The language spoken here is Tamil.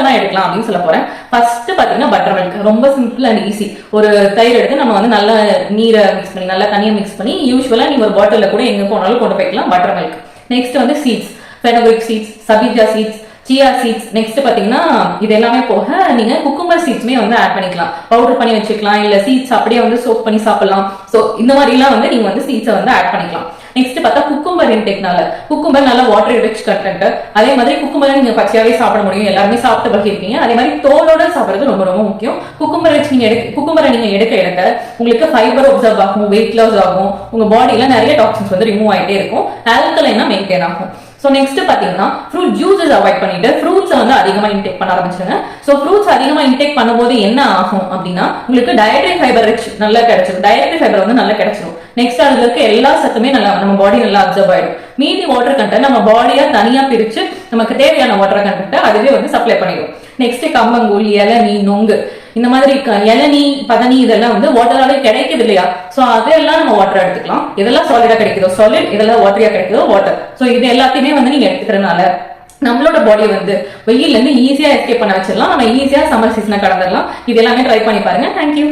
எல்லாம் எடுக்கலாம் அப்படின்னு சொல்ல போறேன். ஃபர்ஸ்ட் பாத்தீங்கன்னா பட்டர் மில்க். ரொம்ப சிம்பிள் அண்ட் ஈஸி. ஒரு தயிர் எடுத்து நம்ம வந்து நல்லா நீரை மிக்ஸ் பண்ணி நல்லா தண்ணியை மிக்ஸ் பண்ணி யூஸ்வலா நீங்க ஒரு பாட்டில கூட எங்க போனாலும் கொண்டு போய்க்கலாம் பட்டர் மில்க். நெக்ஸ்ட் வந்து seeds, fenugreek seeds, sabja seeds, chia seeds. Next பாத்தீங்கன்னா இது எல்லாமே போக நீங்க குக்கும்பர் சீட்ஸ்மே வந்து ஆட் பண்ணிக்கலாம். பவுடர் பண்ணி வச்சுக்கலாம், இல்ல சீட்ஸ் அப்படியே வந்து சோக் பண்ணி சாப்பிடலாம். சோ இந்த மாதிரி எல்லாம் வந்து நீங்க வந்து சீட்ஸை வந்து ஆட் பண்ணிக்கலாம். நெக்ஸ்ட் பார்த்தா குக்கும்பர் இன்டேக்னால, குக்கும்பர் நல்ல வாட்டர் ரிச் கண்டென்ட். அதே மாதிரி குக்கும்பரை நீங்க பச்சையாவே சாப்பிட முடியும், எல்லாருமே சாப்பிட்டு பகிர்ப்பீங்க. அதே மாதிரி தோலோட சாப்பிடுறது ரொம்ப ரொம்ப முக்கியம். குக்கும்பரை நீங்க எடுக்க உங்களுக்கு ஃபைபர் அப்சர்வ் ஆகும், வெயிட் லாஸ் ஆகும், உங்க பாடியில நிறைய டாக்ஸின்ஸ் வந்து ரிமூவ் ஆயிட்டே இருக்கும், ஆல்கலைனா மெயின்டைன் ஆகும். சோ நெக்ஸ்ட் பாத்தீங்கன்னா ஃப்ரூட் ஜூஸஸ் அவாய்ட் பண்ணிட்டு ஃப்ரூட்ஸ் வந்து அதிகமா இன்டேக் பண்ண ஆரம்பிச்சிருங்க. சோ ஃப்ரூட்ஸ் அதிகமா இன்டேக் பண்ணும்போது என்ன ஆகும் அப்படின்னா உங்களுக்கு டயட்ரி ஃபைபர் ரிச் நல்லா கிடைச்சிடும். டயட்ரி ஃபைபர் வந்து நல்லா கிடைச்சிடும். நெக்ஸ்ட் அதுல இருக்க எல்லா சத்துமே நல்லா நம்ம பாடி நல்லா அப்சர்வ் ஆயிடும். மீதி வாட்டர் கண்டென்ட் நம்ம பாடியா தனியா பிரிச்சு நமக்கு தேவையான வாட்டர் கண்டென்ட் அதுவே வந்து சப்ளை பண்ணிடும். நெக்ஸ்ட் கம்பங்கூழ், இளநீ, நொங்கு, இந்த மாதிரி இளநீ, பதனி இதெல்லாம் வந்து வாட்டராவே கிடைக்குது இல்லையா? சோ அதெல்லாம் நம்ம வாட்டர் எடுத்துக்கலாம். இதெல்லாம் சாலிடா கிடைக்குதோ சாலிட், இதெல்லாம் வாட்டரியா கிடைக்குதோ வாட்டர். சோ இது எல்லாத்தையுமே வந்து நீங்க எடுத்துக்கிறதுனால நம்மளோட பாடி வந்து வெயில்ல இருந்து ஈஸியா எஸ்கேப் பண்ண வச்சிடலாம். நம்ம ஈஸியா சம்மர் சீசனை கடந்துடலாம். இது எல்லாமே ட்ரை பண்ணி பாருங்க. தேங்க்யூ.